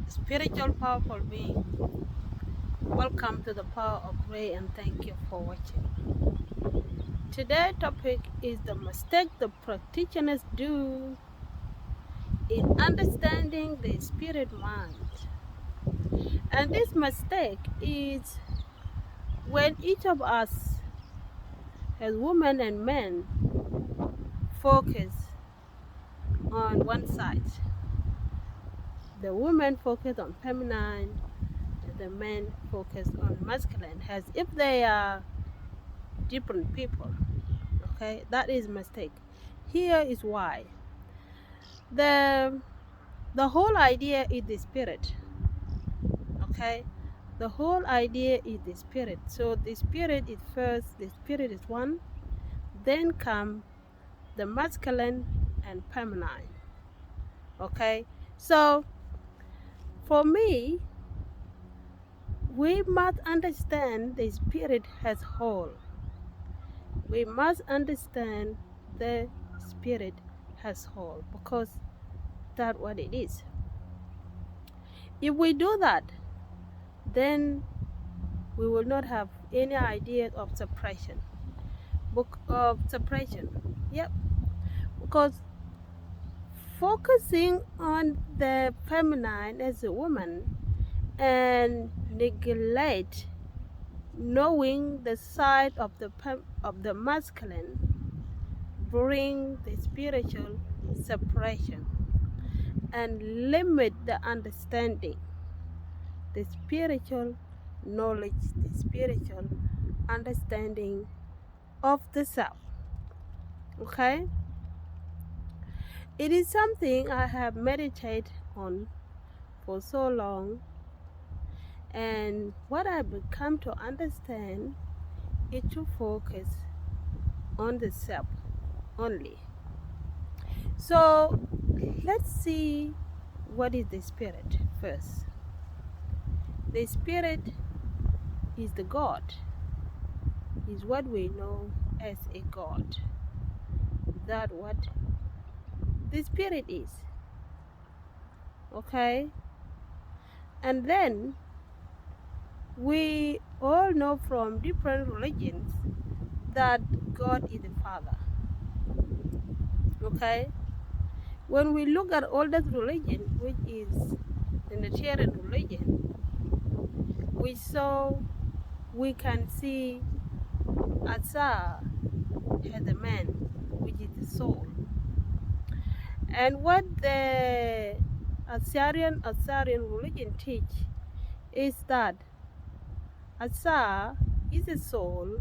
spiritual powerful being. Welcome to the Power of Ray and thank you for watching. Today's topic is the mistake the practitioners do in understanding the spirit mind. And this mistake is when each of us as women and men focus on one side. The women focus on feminine, the men focus on masculine, as if they are different people. Okay, that is a mistake. Here is why. The whole idea is the spirit. Okay, the whole idea is the spirit. So the spirit is first, the spirit is one, then come the masculine and feminine. Okay, so for me, we must understand the spirit as whole. We must understand the spirit as whole because that's what it is. If we do that, then we will not have any idea of separation. Yep, because focusing on the feminine as a woman and neglect knowing the side of the masculine bring the spiritual separation and limit the understanding, the spiritual knowledge, the spiritual understanding of the self. Okay, it is something I have meditated on for so long, and what I become to understand is to focus on the self only. So let's see what is the spirit first. The spirit is the God, is what we know as a God. That what the spirit is. Okay, and then we all know from different religions that God is the Father. Okay, when we look at all that religion, which is the Unitarian religion, we can see Asa as a man, which is the soul. And what the Assyrian religion teach is that Asa is a soul,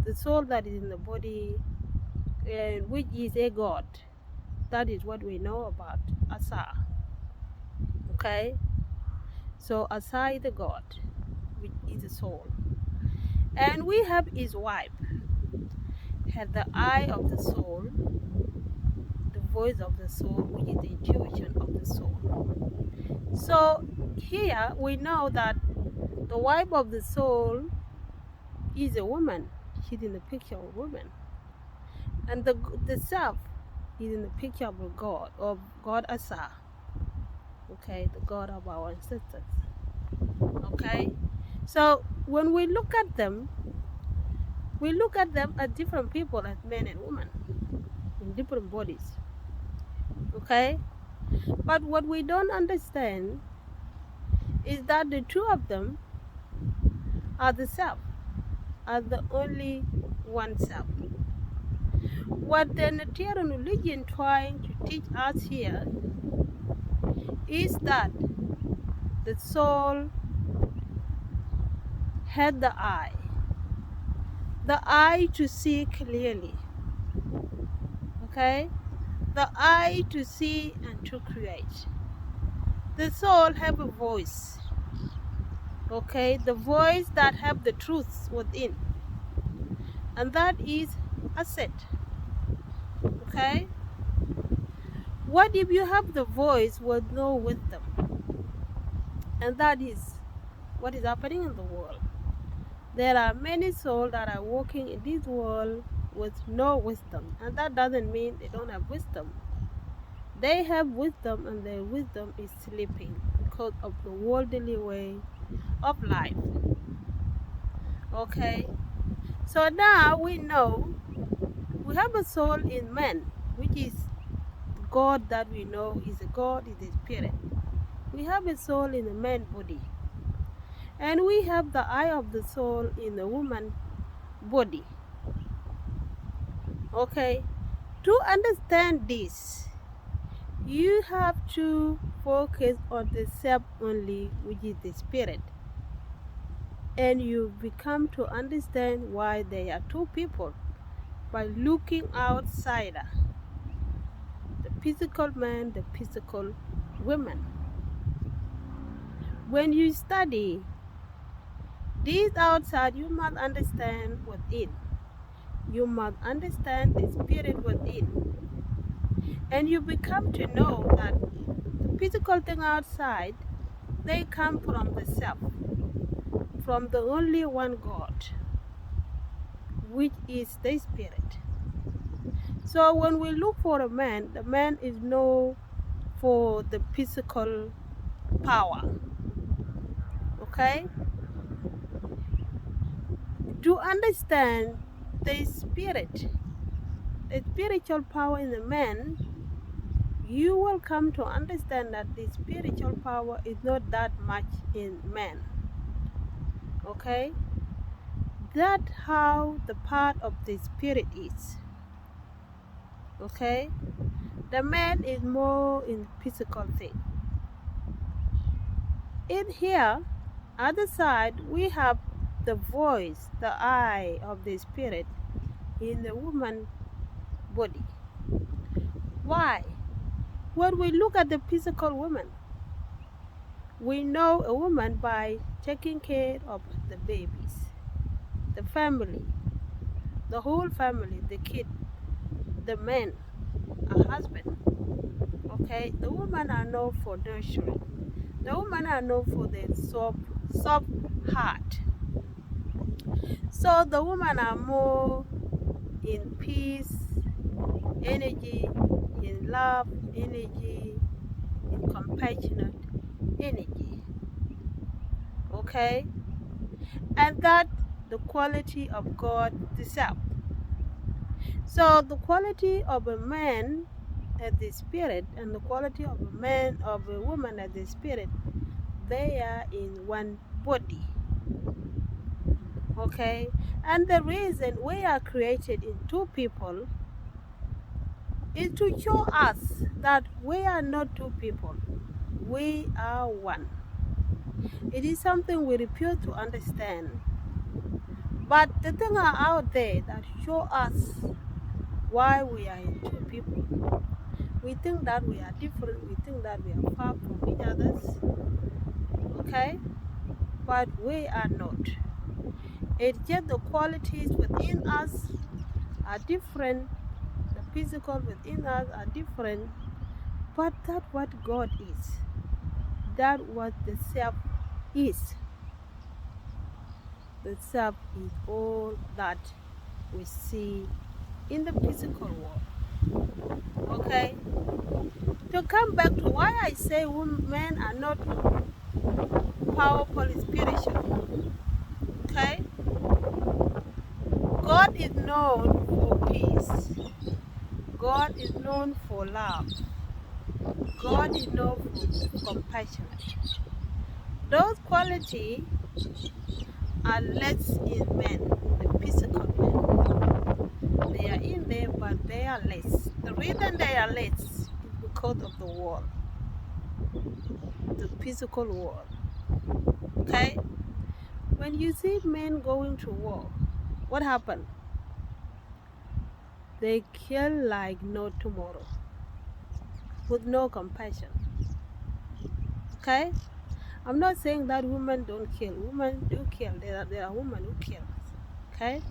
the soul that is in the body, which is a god. That is what we know about Asa. Okay, so Asa is the god, which is a soul, and we have his wife, has the eye of the soul, the voice of the soul, which is the intuition of the soul. So here we know that the wife of the soul is a woman. She's in the picture of a woman. And the self is in the picture of God Asa. Okay, the God of our ancestors. Okay, so when we look at them as different people, as men and women, in different bodies. Okay, but what we don't understand is that the two of them are the self, are the only one self. What the Unitarian religion trying to teach us here is that the soul had the eye to see clearly. Okay, the eye to see and to create. The soul have a voice. Okay, the voice that have the truth within, and that is asset. Okay, what if you have the voice with no wisdom? And that is what is happening in the world. There are many souls that are walking in this world with no wisdom, and that doesn't mean they don't have wisdom, They have wisdom, and their wisdom is sleeping because of the worldly way of life. Okay? So now we know we have a soul in man, which is God that we know is a God, is a spirit. We have a soul in a man body. And we have the eye of the soul in a woman body. Okay? To understand this, you have to focus on the self only, which is the spirit. And you become to understand why there are two people by looking outsider, the physical man, the physical woman. When you study this outside, you must understand within. You must understand the spirit within. And you become to know that the physical thing outside, they come from the self, from the only one God, which is the spirit. So when we look for a man, the man is known for the physical power. Okay? To understand the spirit, the spiritual power in the man, you will come to understand that the spiritual power is not that much in man. Okay? That's how the part of the spirit is. Okay? The man is more in physical thing. In here, other side, we have the voice, the eye of the spirit in the woman body. Why? When we look at the physical woman, we know a woman by taking care of the babies, the family, the whole family, the kid, the man, a husband. Okay, the women are known for nurturing. The women are known for their soft heart. So the women are more in peace, energy, in love, energy, in compassionate energy. Okay? And that the quality of God itself. So the quality of a man as the spirit and the quality of a man of a woman as the spirit, they are in one body. Okay? And the reason we are created in two people is to show us that we are not two people. We are one. It is something we refuse to understand. But the things are out there that show us why we are in two people. We think that we are different. We think that we are far from each other. Okay? But we are not. It's just the qualities within us are different. The physical within us are different. But that's what God is. That's what the self is. The self is all that we see in the physical world. Okay? To come back to why I say men are not powerful spiritually. Okay? God is known for peace. God is known for love. God is known for compassion. Those qualities are less in men, the physical men. They are in there, but they are less. The reason they are less is because of the world, the physical world. Okay? When you see men going to war, what happened? They kill like no tomorrow, with no compassion. Okay? I'm not saying that women don't kill. Women do kill. There are women who kill. Okay?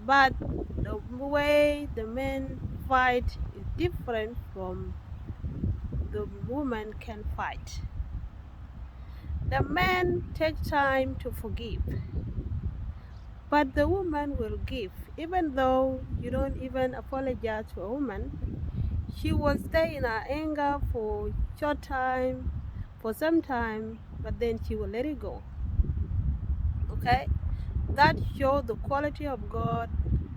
But the way the men fight is different from the woman can fight. The man takes time to forgive, but the woman will give. Even though you don't even apologize to a woman, She will stay in her anger for short time, for some time, but then she will let it go. Okay? That shows the quality of God,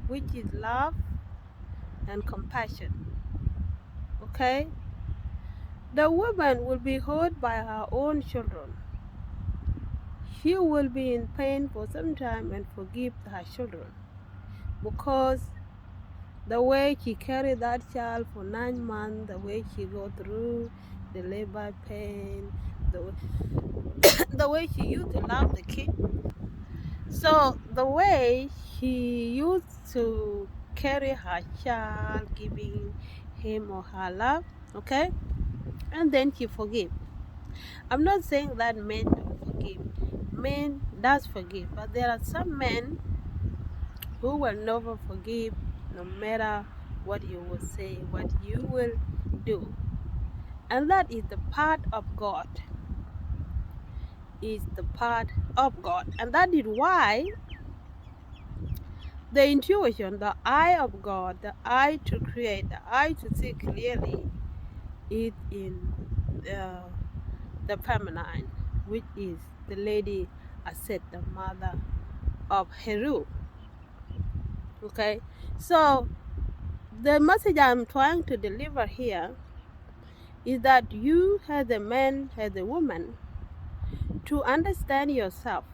which is love and compassion. Okay? The woman will be hurt by her own children. She will be in pain for some time and forgive her children because the way she carried that child for 9 months, the way she go through the labor pain, the way she used to love the kid. So the way she used to carry her child, giving him or her love, okay? And then she forgive. I'm not saying that men don't forgive. Men does forgive, but there are some men who will never forgive no matter what you will say, what you will do. And that is the part of God. Is the part of God. And that is why the intuition, the eye of God, the eye to create, the eye to see clearly is in the feminine, which is the lady Aset, the mother of Heru. Okay, so the message I'm trying to deliver here is that you as a man, as a woman, to understand yourself,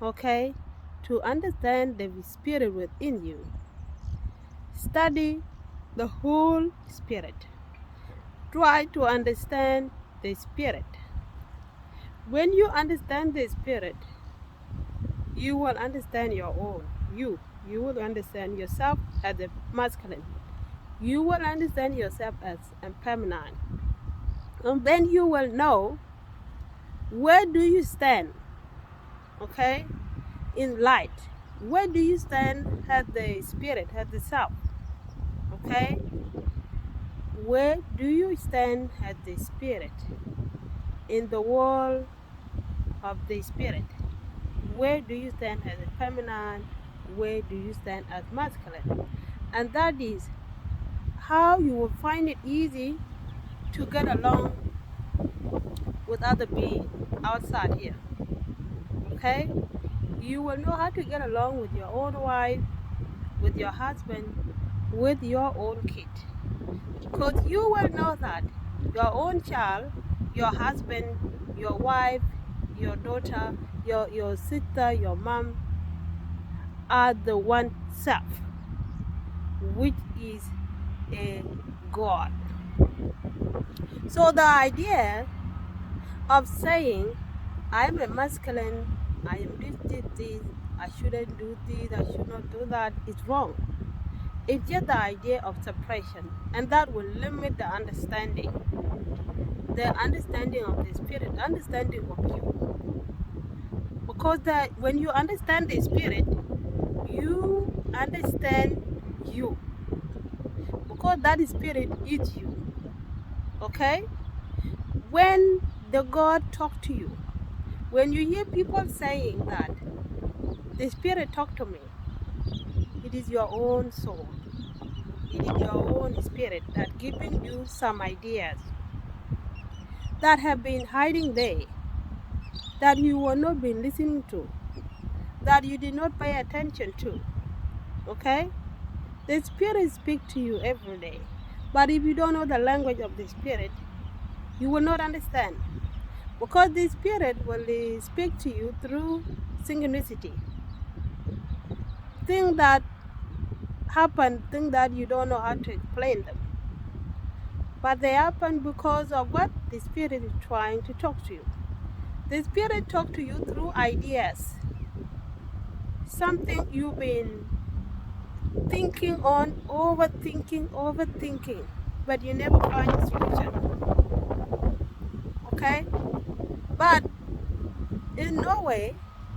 okay, to understand the spirit within you, study the whole spirit. Try to understand the spirit. When you understand the spirit, you will understand your own. You will understand yourself as a masculine. You will understand yourself as a feminine. And then you will know where do you stand, okay, in light. Where do you stand as the spirit, as the self, okay? Where do you stand as the spirit in the world of the spirit? Where do you stand as a feminine? Where do you stand as masculine? And that is how you will find it easy to get along with other beings outside here. Okay? You will know how to get along with your own wife, with your husband, with your own kid. Because you will know that your own child, your husband, your wife, your daughter, your sister, your mom are the one self, which is a God. So the idea of saying I'm a masculine, I am this, I shouldn't do this, I should not do that is wrong. It's just the idea of suppression, and that will limit the understanding of the spirit, the understanding of you. Because that when you understand the spirit, you understand you. Because that spirit is you. Okay? When the God talk to you, when you hear people saying that the spirit talk to me, it is your own soul. It is your own spirit that giving you some ideas that have been hiding there, that you were not been listening to, that you did not pay attention to. Okay? The spirit speaks to you every day. But if you don't know the language of the spirit, you will not understand. Because the spirit will speak to you through synchronicity. Things that happen, things that you don't know how to explain them. But they happen because of what the spirit is trying to talk to you. The spirit talks to you through ideas. Something you've been thinking on, overthinking, but you never find a solution. Okay? But in no way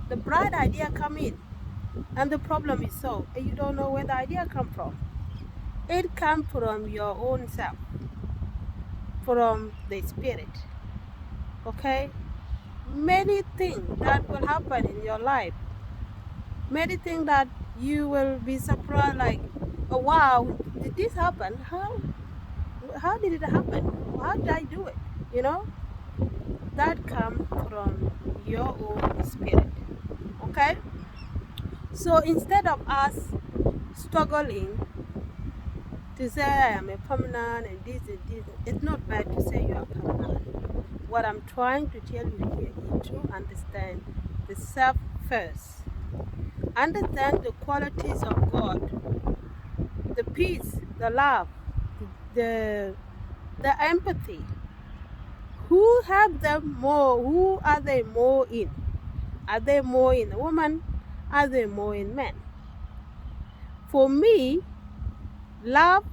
the bright idea come in and the problem is solved, and you don't know where the idea come from. It comes from your own self, from the spirit. Okay? Many things that will happen in your life, many things that you will be surprised, like, oh wow, did this happen? How? how did it happen? How did I do it? You know, that comes from your own spirit. Okay? So instead of us struggling to say I am a permanent and this and this, it's not bad to say you are permanent. What I'm trying to tell you here is to understand the self first. Understand the qualities of God, the peace, the love, the empathy. Who have them more? Who are they more in? Are they more in a woman? Are they more in men? For me, love,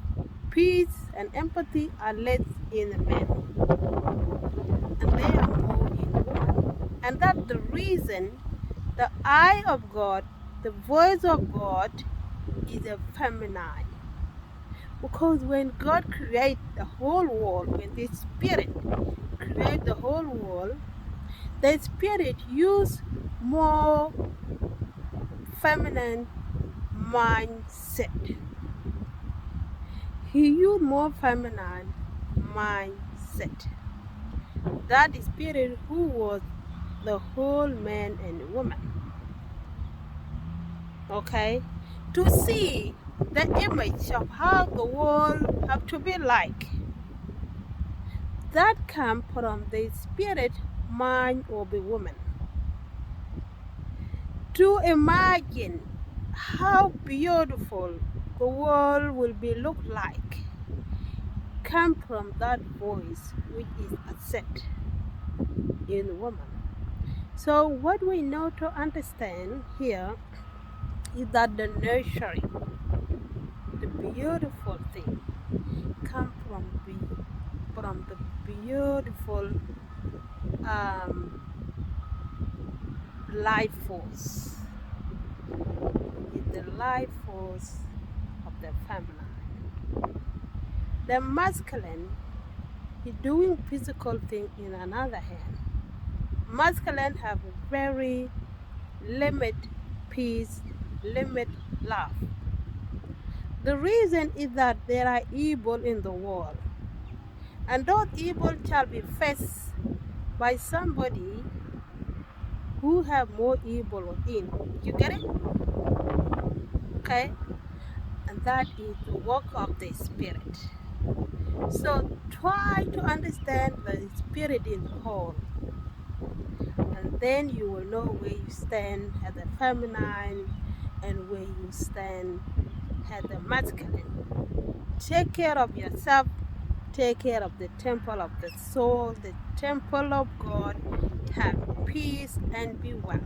peace, and empathy are less in a man, and they are more in a woman. And that's the reason the eye of God, the voice of God, is a feminine. Because when God created the whole world, when the Spirit created the whole world, the Spirit used more feminine mindset. He used more feminine mindset. That Spirit who was the whole man and woman. Okay? To see the image of how the world have to be like. That comes from the spirit mind of a woman. To imagine how beautiful the world will be look like come from that voice which is a set in a woman. So what we know to understand here is that the nurturing, the beautiful thing come from the beautiful life force. It's the life force of the feminine. The masculine is doing physical thing in another hand. Masculine have a very limit peace, limit love. The reason is that there are evil in the world, and those evil shall be faced by somebody who have more evil within. You get it? Okay? And that is the work of the Spirit. So try to understand the Spirit in the whole, and then you will know where you stand as a feminine and where you stand as a masculine. Take care of yourself. Take care of the temple of the soul, the temple of God. Have peace and be well.